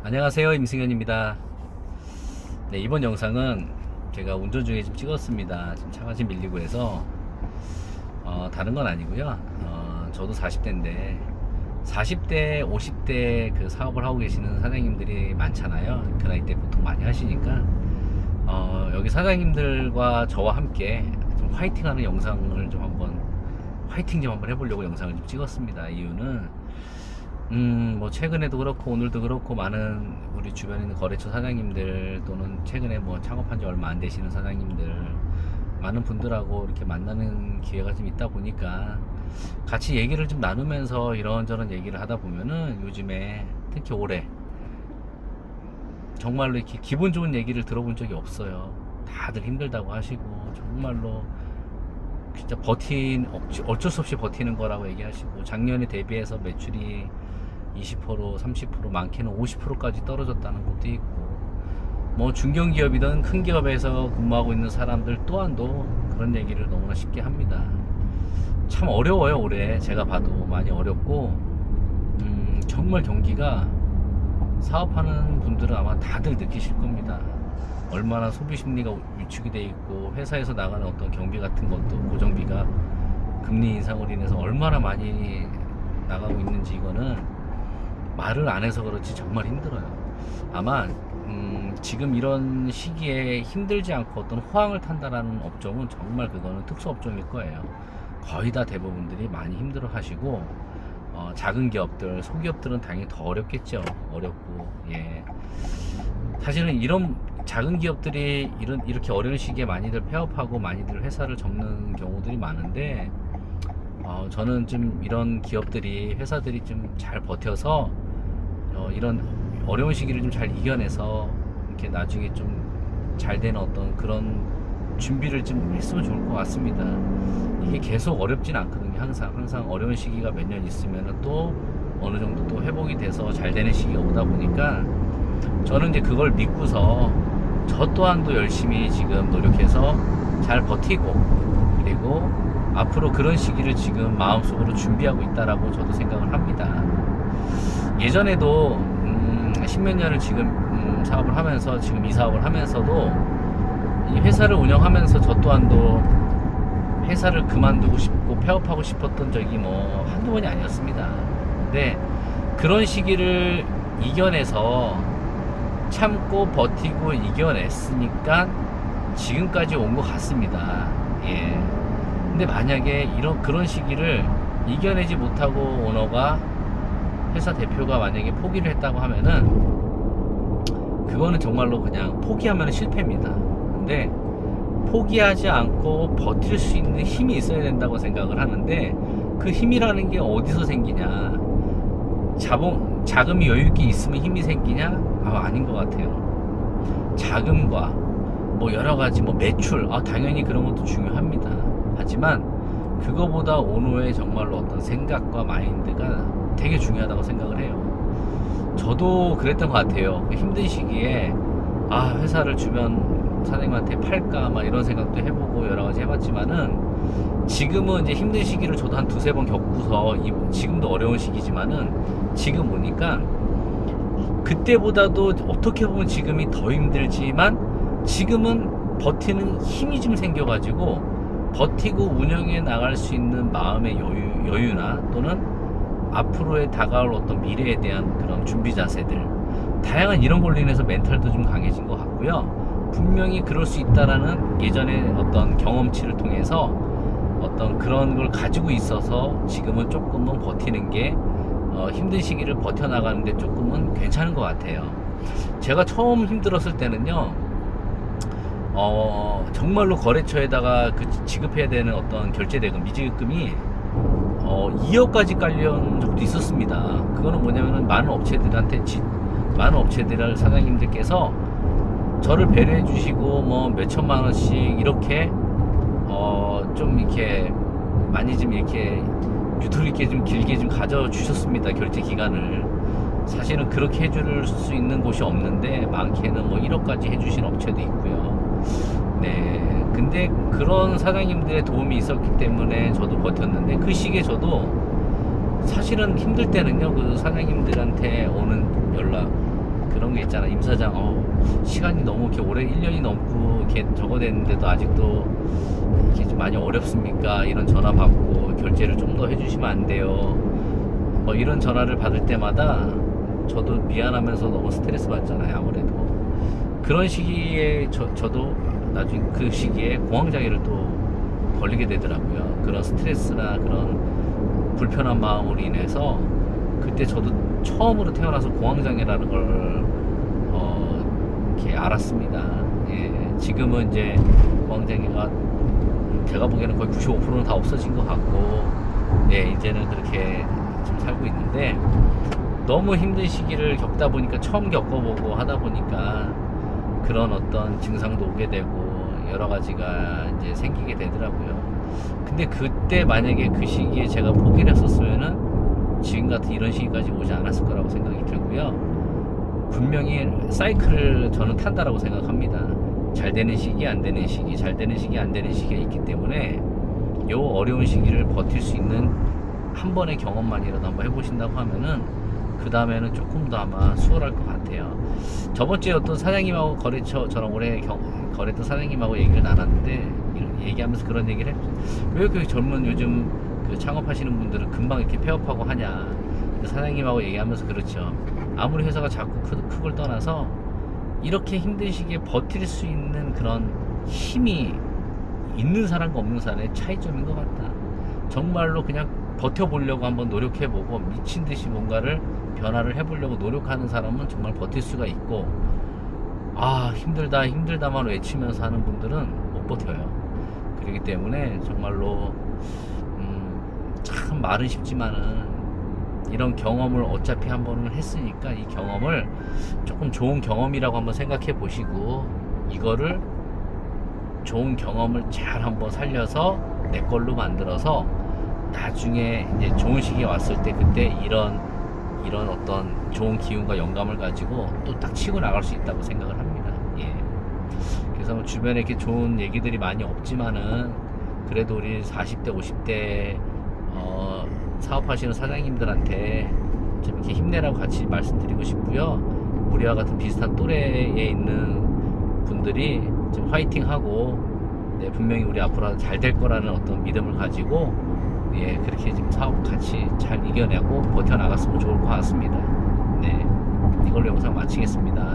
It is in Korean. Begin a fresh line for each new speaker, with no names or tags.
안녕하세요, 임승현입니다. 네, 이번 영상은 제가 운전 중에 좀 찍었습니다. 지금 차가 좀 밀리고 해서 다른 건 아니고요. 저도 40대인데 40대, 50대 그 사업을 하고 계시는 사장님들이 많잖아요. 그 나이 때 보통 많이 하시니까 여기 사장님들과 저와 함께 좀 화이팅하는 영상을 좀 한번 화이팅 좀 한번 해보려고 영상을 좀 찍었습니다. 이유는 뭐 최근에도 그렇고 오늘도 그렇고 많은 우리 주변에 있는 거래처 사장님들 또는 최근에 뭐 창업한 지 얼마 안 되시는 사장님들 많은 분들하고 이렇게 만나는 기회가 좀 있다 보니까 같이 얘기를 좀 나누면서 이런저런 얘기를 하다 보면은 요즘에 특히 올해 정말로 이렇게 기분 좋은 얘기를 들어본 적이 없어요. 다들 힘들다고 하시고 정말로 진짜 어쩔 수 없이 버티는 거라고 얘기하시고 작년에 대비해서 매출이 20% 30% 많게는 50%까지 떨어졌다는 것도 있고 뭐 중견기업이든 큰 기업에서 근무하고 있는 사람들 또한도 그런 얘기를 너무나 쉽게 합니다. 참 어려워요. 올해 제가 봐도 많이 어렵고 정말 경기가 사업하는 분들은 아마 다들 느끼실 겁니다. 얼마나 소비 심리가 위축이 돼 있고 회사에서 나가는 어떤 경비 같은 것도 고정비가 금리 인상으로 인해서 얼마나 많이 나가고 있는지 이거는 말을 안 해서 그렇지 정말 힘들어요. 아마 지금 이런 시기에 힘들지 않고 어떤 호황을 탄다라는 업종은 정말 그거는 특수 업종일 거예요. 거의 다 대부분들이 많이 힘들어 하시고 작은 기업들, 소기업들은 당연히 더 어렵겠죠. 어렵고 예. 사실은 이런 작은 기업들이 이렇게 어려운 시기에 많이들 폐업하고 많이들 회사를 접는 경우들이 많은데 저는 좀 이런 기업들이 회사들이 좀 잘 버텨서 이런 어려운 시기를 좀 잘 이겨내서 이렇게 나중에 좀 잘 되는 어떤 그런 준비를 좀 했으면 좋을 것 같습니다. 이게 계속 어렵진 않거든요. 항상 어려운 시기가 몇 년 있으면 또 어느 정도 또 회복이 돼서 잘 되는 시기가 오다 보니까 저는 이제 그걸 믿고서 저 또한도 열심히 지금 노력해서 잘 버티고 그리고 앞으로 그런 시기를 지금 마음속으로 준비하고 있다라고 저도 생각을 합니다. 예전에도 십몇 년을 지금 사업을 하면서 지금 이 사업을 하면서도 이 회사를 운영하면서 저 또한도 회사를 그만두고 싶고 폐업하고 싶었던 적이 뭐 한두 번이 아니었습니다. 근데 그런 시기를 이겨내서 참고 버티고 이겨냈으니까 지금까지 온 것 같습니다. 예. 근데 만약에 그런 시기를 이겨내지 못하고 오너가 회사 대표가 만약에 포기를 했다고 하면은 그거는 정말로 그냥 포기하면 실패입니다. 근데 포기하지 않고 버틸 수 있는 힘이 있어야 된다고 생각을 하는데 그 힘이라는 게 어디서 생기냐? 자금이 여유있게 있으면 힘이 생기냐? 아닌 것 같아요. 자금과 뭐 여러가지 뭐 매출 당연히 그런 것도 중요합니다. 하지만 그거보다 오너의 정말로 어떤 생각과 마인드가 되게 중요하다고 생각을 해요. 저도 그랬던 것 같아요. 힘든 시기에 회사를 주변 사장님한테 팔까 막 이런 생각도 해보고 여러가지 해봤지만은 지금은 이제 힘든 시기를 저도 한 두세 번 겪고서 지금도 어려운 시기지만은 지금 오니까 그때보다도 어떻게 보면 지금이 더 힘들지만 지금은 버티는 힘이 좀 생겨가지고 버티고 운영해 나갈 수 있는 마음의 여유나 또는 앞으로의 다가올 어떤 미래에 대한 그런 준비 자세들 다양한 이런 걸로 인해서 멘탈도 좀 강해진 것 같고요. 분명히 그럴 수 있다라는 예전의 어떤 경험치를 통해서 어떤 그런 걸 가지고 있어서 지금은 조금은 버티는 게 힘든 시기를 버텨나가는데 조금은 괜찮은 것 같아요. 제가 처음 힘들었을 때는요 정말로 거래처에다가 지급해야 되는 어떤 결제대금 미지급금이 2억까지 깔려온 적도 있었습니다. 그거는 뭐냐면은 많은 업체들 사장님들께서 저를 배려해 주시고 뭐 몇천만 원씩 이렇게 좀 이렇게 많이 좀 이렇게 유도리 있게 좀 길게 좀 가져 주셨습니다. 결제 기간을. 사실은 그렇게 해줄 수 있는 곳이 없는데 많게는 뭐 1억까지 해주신 업체도 있고요. 네. 근데 그런 사장님들의 도움이 있었기 때문에 저도 버텼는데 그 시기에 저도 사실은 힘들 때는요 그 사장님들한테 오는 연락 있잖아. 임 사장, 시간이 너무 이렇게 오래 1년이 넘고 이렇게 저거 됐는데도 아직도 이렇게 좀 많이 어렵습니까? 이런 전화 받고 결제를 좀 더 해주시면 안 돼요. 이런 전화를 받을 때마다 저도 미안하면서 너무 스트레스 받잖아요. 아무래도 그런 시기에 저도 나중에 그 시기에 공황장애를 또 걸리게 되더라고요. 그런 스트레스나 그런 불편한 마음으로 인해서 그때 저도 처음으로 태어나서 공황장애라는 걸 이렇게 알았습니다. 예, 지금은 이제 공황장애가 제가 보기에는 거의 95%는 다 없어진 것 같고, 예, 이제는 그렇게 좀 살고 있는데, 너무 힘든 시기를 겪다 보니까 처음 겪어보고 하다 보니까 그런 어떤 증상도 오게 되고 여러 가지가 이제 생기게 되더라고요. 근데 그때 만약에 그 시기에 제가 포기를 했었으면은 지금 같은 이런 시기까지 오지 않았을 거라고 생각이 들고요. 분명히 사이클을 저는 탄다라고 생각합니다. 잘 되는 시기, 안 되는 시기, 잘 되는 시기, 안 되는 시기가 있기 때문에 요 어려운 시기를 버틸 수 있는 한 번의 경험만이라도 한번 해보신다고 하면은 그 다음에는 조금 더 아마 수월할 것 같아요. 저번 주에 어떤 사장님하고 저랑 오래 거래했던 사장님하고 얘기를 나눴는데, 얘기하면서 그런 얘기를 했죠. 왜 이렇게 젊은 요즘 그 창업하시는 분들은 금방 이렇게 폐업하고 하냐. 사장님하고 얘기하면서 그렇죠. 아무리 회사가 작고 크걸 떠나서 이렇게 힘든 시기에 버틸 수 있는 그런 힘이 있는 사람과 없는 사람의 차이점인 것 같다. 정말로 그냥 버텨보려고 한번 노력해보고 미친 듯이 뭔가를 변화를 해보려고 노력하는 사람은 정말 버틸 수가 있고, 힘들다 힘들다만 외치면서 하는 분들은 못 버텨요. 그렇기 때문에 정말로 참 말은 쉽지만은 이런 경험을 어차피 한 번은 했으니까 이 경험을 조금 좋은 경험이라고 한번 생각해 보시고, 이거를 좋은 경험을 잘 한번 살려서 내 걸로 만들어서 나중에 이제 좋은 시기에 왔을 때 그때 이런 어떤 좋은 기운과 영감을 가지고 또 딱 치고 나갈 수 있다고 생각을 합니다. 예. 그래서 주변에 이렇게 좋은 얘기들이 많이 없지만은 그래도 우리 40대 50대 사업하시는 사장님들한테 좀 이렇게 힘내라고 같이 말씀드리고 싶고요. 우리와 같은 비슷한 또래에 있는 분들이 좀 화이팅하고, 네, 분명히 우리 앞으로 잘 될 거라는 어떤 믿음을 가지고, 예, 그렇게 좀 사업 같이 잘 이겨내고 버텨나갔으면 좋을 것 같습니다. 네, 이걸로 영상 마치겠습니다.